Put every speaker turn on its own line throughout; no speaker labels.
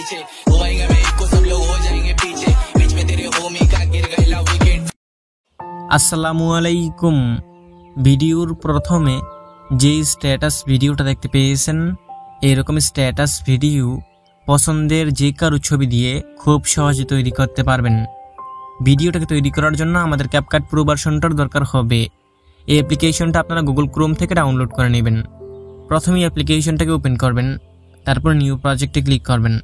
पीछे घुमाएंगे मैं इसको सब लोग हो जाएंगे पीछे बीच में तेरे होमी का गिर गया विकेट।
আসসালামু আলাইকুম। ভিডিওর প্রথমে যে স্ট্যাটাস ভিডিওটা দেখতে পেয়েছেন এরকম স্ট্যাটাস ভিডিও পছন্দের যে কারো ছবি দিয়ে খুব সহজে তৈরি করতে পারবেন। ভিডিওটাকে তৈরি করার জন্য আমাদের ক্যাপকাট প্রো ভার্সনটার দরকার হবে। এই অ্যাপ্লিকেশনটা আপনারা গুগল ক্রোম থেকে ডাউনলোড করে নেবেন। প্রথমে অ্যাপ্লিকেশনটাকে ওপেন করবেন, তারপর নিউ প্রজেক্টে ক্লিক করবেন।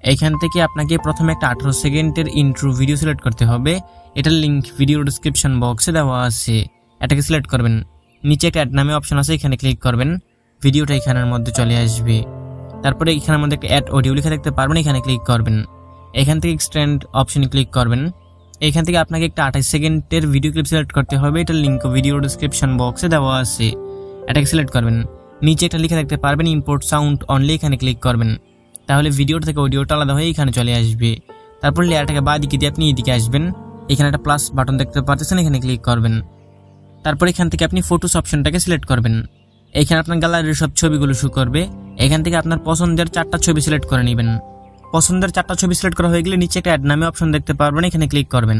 এইখান থেকে আপনাকে প্রথমে একটা 18 সেকেন্ডের ইন্ট্রো ভিডিও সিলেক্ট করতে হবে। এটার লিঙ্ক ভিডিও ডেসক্রিপশন বক্সে দেওয়া আছে, এটাকে সিলেক্ট করবেন। নিচে একটা অ্যাড নামে অপশন আছে, এখানে ক্লিক করবেন। ভিডিওটা এখানের মধ্যে চলে আসবে। তারপরে এখানের মধ্যে একটা অ্যাড অডিও লেখা দেখতে পারবেন, এখানে ক্লিক করবেন। এখান থেকে এক্সটেন্ড অপশনে ক্লিক করবেন। এখান থেকে আপনাকে একটা 28 সেকেন্ডের ভিডিও ক্লিপ সিলেক্ট করতে হবে। এটার লিঙ্ক ভিডিও ডেসক্রিপশন বক্সে দেওয়া আছে, এটাকে সিলেক্ট করবেন। নিচে একটা লেখা দেখতে পারবেন ইম্পোর্ট সাউন্ড অনলি, এখানে ক্লিক করবেন। তাহলে ভিডিওটা থেকে অডিওটা আলাদা হয়ে এখানে চলে আসবে। তারপর লেয়ারটাকে বাঁ দিকে দিয়ে আপনি এদিকে আসবেন। এখানে একটা প্লাস বাটন দেখতে পাচ্ছেন, এখানে ক্লিক করবেন। তারপর এখান থেকে আপনি ফটোস অপশনটাকে সিলেক্ট করবেন। এখানে আপনার গ্যালারির সব ছবিগুলো শো করবে। এখান থেকে আপনার পছন্দের 4টা ছবি সিলেক্ট করে নেবেন। পছন্দের 4টা ছবি সিলেক্ট করা হয়ে গেলে নিচে একটা অ্যাড নামে অপশন দেখতে পারবেন, এখানে ক্লিক করবেন।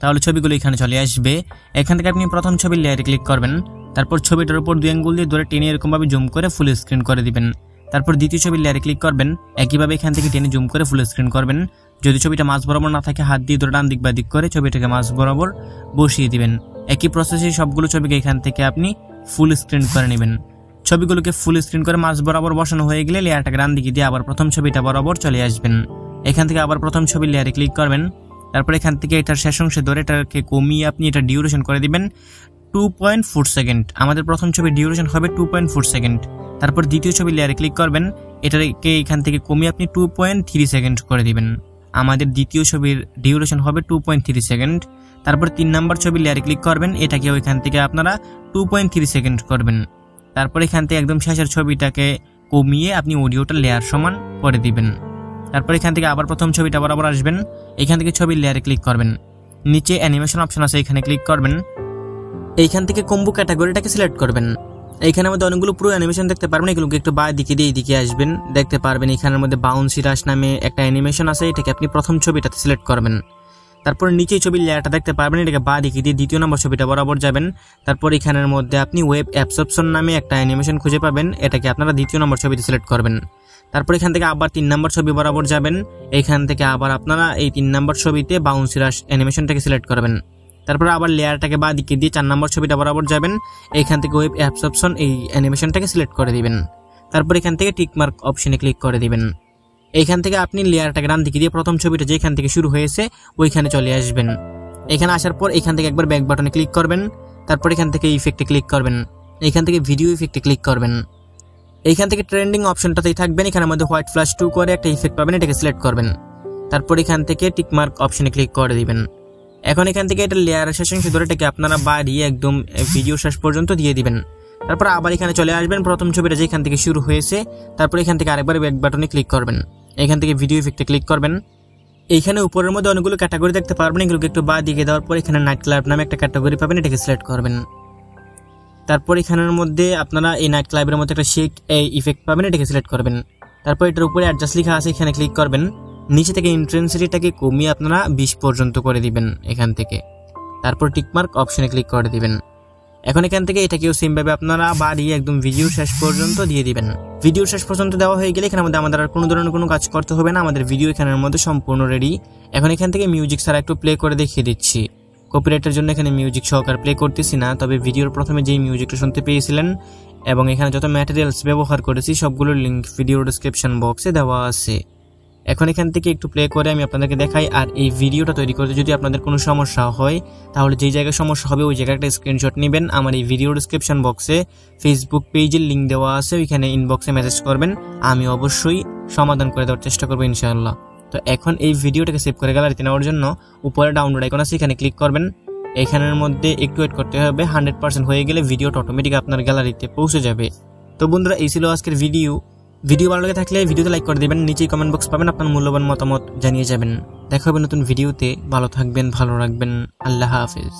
তাহলে ছবিগুলো এখানে চলে আসবে। এখান থেকে আপনি প্রথম ছবির লেয়ারে ক্লিক করবেন। তারপর ছবিটার উপর 2 আঙ্গুল দিয়ে ধরে টেনে এরকমভাবে জুম করে ফুল স্ক্রিন করে দিবেন। তারপর দ্বিতীয় ছবির লেয়ারে ক্লিক করবেন। একইভাবে এখান থেকে টেনে জুম করে ফুল স্ক্রিন করবেন। যদি ছবিটা মাঝ বরাবর না থাকে হাত দিয়ে ধরে ডান দিক বা দিক করে ছবিটাকে মাঝ বরাবর বসিয়ে দিবেন। একই প্রসেসে সবগুলো ছবিকে এখান থেকে আপনি ফুল স্ক্রিন করে নেবেন। ছবিগুলোকে ফুল স্ক্রিন করে মাঝ বরাবর বসানো হয়ে গেলে লেয়ারটাকে ডান দিকে দিয়ে আবার প্রথম ছবিটা বরাবর চলে আসবেন। এখান থেকে আবার প্রথম ছবির লেয়ারে ক্লিক করবেন। তারপর এখান থেকে এটার শেষ অংশে ধরে এটাকে কমিয়ে আপনি এটা ডিউরেশন করে দিবেন 2.4 সেকেন্ড। আমাদের প্রথম ছবির ডিউরেশন হবে 2.4 সেকেন্ড। তারপর দ্বিতীয় ছবির লেয়ারে ক্লিক করবেন। এটাকে এখান থেকে কমিয়ে আপনি 2.3 সেকেন্ড করে দিবেন। আমাদের দ্বিতীয় ছবির ডিউরেশন হবে 2.3 সেকেন্ড। তারপর 3 নাম্বার ছবির লেয়ারে ক্লিক করবেন। এটাকে ওইখান থেকে আপনারা 2.3 সেকেন্ড করবেন। তারপর এখান থেকে একদম শেষের ছবিটাকে কমিয়ে আপনি অডিওটা লেয়ার সমান করে দিবেন। তারপর এখান থেকে আবার প্রথম ছবিটা বরাবর আসবেন। এখান থেকে ছবির লেয়ারে ক্লিক করবেন। নিচে অ্যানিমেশন অপশন আছে, এখানে ক্লিক করবেন। এইখান থেকে কম্বো ক্যাটাগরিটাকে সিলেক্ট করবেন। এইখানে মধ্যে অনেকগুলো পুরো অ্যানিমেশন দেখতে পারবেন। এগুলোকে একটু বাঁ দিকে দিয়ে এইদিকে আসবেন, দেখতে পারবেন এখানের মধ্যে বাউন্সি রাশ নামে একটা অ্যানিমেশন আছে, এটাকে আপনি প্রথম ছবিটাতে সিলেক্ট করবেন। তারপর নিচে ছবির লেয়ারটা দেখতে পারবেন, এটাকে বাঁ দিকে দিয়ে দ্বিতীয় নম্বর ছবিটা বরাবর যাবেন। তারপর এখানের মধ্যে আপনি ওয়েব অ্যাবসর্পশন নামে একটা অ্যানিমেশন খুঁজে পাবেন, এটাকে আপনারা দ্বিতীয় নম্বর ছবিতে সিলেক্ট করবেন। তারপর এখান থেকে আবার 3 নম্বর ছবি বরাবর যাবেন। এখান থেকে আবার আপনারা এই 3 নম্বর ছবিতে বাউন্সি রাশ অ্যানিমেশনটাকে সিলেক্ট করবেন। তারপর আবার লেয়ারটাকে বাঁ দিকে দিয়ে 4 নম্বর ছবিটা বরাবর যাবেন। এখান থেকে ওয়েব অ্যাবসর্পশন এই অ্যানিমেশনটাকে সিলেক্ট করে দিবেন। তারপর এখান থেকে টিকমার্ক অপশনে ক্লিক করে দিবেন। এইখান থেকে আপনি লেয়ারটাকে ডান দিকে দিয়ে প্রথম ছবিটা যেখান থেকে শুরু হয়েছে ওইখানে চলে আসবেন। এখানে আসার পর এখান থেকে একবার ব্যাক বাটনে ক্লিক করবেন। তারপর এখান থেকে ইফেক্টে ক্লিক করবেন। এখান থেকে ভিডিও ইফেক্টে ক্লিক করবেন। এইখান থেকে ট্রেন্ডিং অপশনটাতেই থাকবেন। এখানের মধ্যে হোয়াইট ফ্ল্যাশ 2 করে একটা ইফেক্ট পাবেন, এটাকে সিলেক্ট করবেন। তারপর এখান থেকে টিকমার্ক অপশনে ক্লিক করে দিবেন। এখন এখান থেকে এটা লেয়ারের শেষ অংশ ধরে এটাকে আপনারা বাড়িয়ে একদম ভিডিও শেষ পর্যন্ত দিয়ে দিবেন। তারপর আবার এখানে চলে আসবেন, প্রথম ছবিটা যেখান থেকে শুরু হয়েছে। তারপর এখান থেকে আরেকবার ব্যাক বাটনে ক্লিক করবেন। এখান থেকে ভিডিও ইফেক্টে ক্লিক করবেন। এইখানে উপরের মধ্যে অনেকগুলো ক্যাটাগরি দেখতে পারবেন, এগুলোকে একটু বাঁ দিকে দেওয়ার পর এখানে নাইট ক্লাব নামে একটা ক্যাটাগরি পাবেন, এটাকে সিলেক্ট করবেন। তারপর এখানের মধ্যে আপনারা এই নাইট ক্লাবের মধ্যে একটা শেক ইফেক্ট পাবেন, এটাকে সিলেক্ট করবেন। তারপর এটার উপরে অ্যাডজাস্ট লেখা আছে, এখানে ক্লিক করবেন। নিচে থেকে ইন্টেন্সিটিটাকে কমিয়ে আপনারা 20 পর্যন্ত করে দিবেন এখান থেকে। তারপর টিকমার্ক অপশনে ক্লিক করে দিবেন। এখন এখান থেকে এটাকেও সেম ভাবে আপনারা বাড়িয়ে একদম ভিডিও শেষ পর্যন্ত দিয়ে দিবেন। ভিডিও শেষ পর্যন্ত দেওয়া হয়ে গেলে এখানে আমাদের আর কোনো ধরনের কোনো কাজ করতে হবে না, আমাদের ভিডিও এখানের মধ্যে সম্পূর্ণ রেডি। এখন এখান থেকে মিউজিক ছাড়া একটু প্লে করে দেখিয়ে দিচ্ছি। কপিরাইটের জন্য এখানে মিউজিক সহকারে প্লে করতেছি না, তবে ভিডিওর প্রথমে যেই মিউজিকটা শুনতে পেয়েছিলেন এবং এখানে যত ম্যাটেরিয়ালস ব্যবহার করেছি সবগুলোর লিঙ্ক ভিডিও ডেসক্রিপশন বক্সে দেওয়া আছে। এখন এখান থেকে একটু প্লে করে আমি আপনাদেরকে দেখাই। আর এই ভিডিওটা তৈরি করতে যদি আপনাদের কোনো সমস্যা হয় তাহলে যেই জায়গায় সমস্যা হবে ওই জায়গাটা স্ক্রিনশট নেবেন। আমার এই ভিডিও ডেসক্রিপশন বক্সে ফেসবুক পেজের লিঙ্ক দেওয়া আছে, ওইখানে ইনবক্সে মেসেজ করবেন, আমি অবশ্যই সমাধান করে দেওয়ার চেষ্টা করবো ইনশাআল্লাহ। তো এখন এই ভিডিওটাকে সেভ করে গ্যালারিতে নেওয়ার জন্য উপরে ডাউনলোড আইকন আছে, এখানে ক্লিক করবেন। এখানের মধ্যে একটু ওয়েট করতে হবে, 100% হয়ে গেলে ভিডিওটা অটোমেটিক আপনার গ্যালারিতে পৌঁছে যাবে। তো বন্ধুরা এই ছিল আজকের ভিডিও ভালো লাগে থাকলে ভিডিওতে লাইক করে দিবেন, নিচেই কমেন্ট বক্স পাবেন, আপনার মূল্যবান মতামত জানিয়ে যাবেন। দেখা হবে নতুন ভিডিওতে, ভালো থাকবেন, ভালো রাখবেন, আল্লাহ হাফেজ।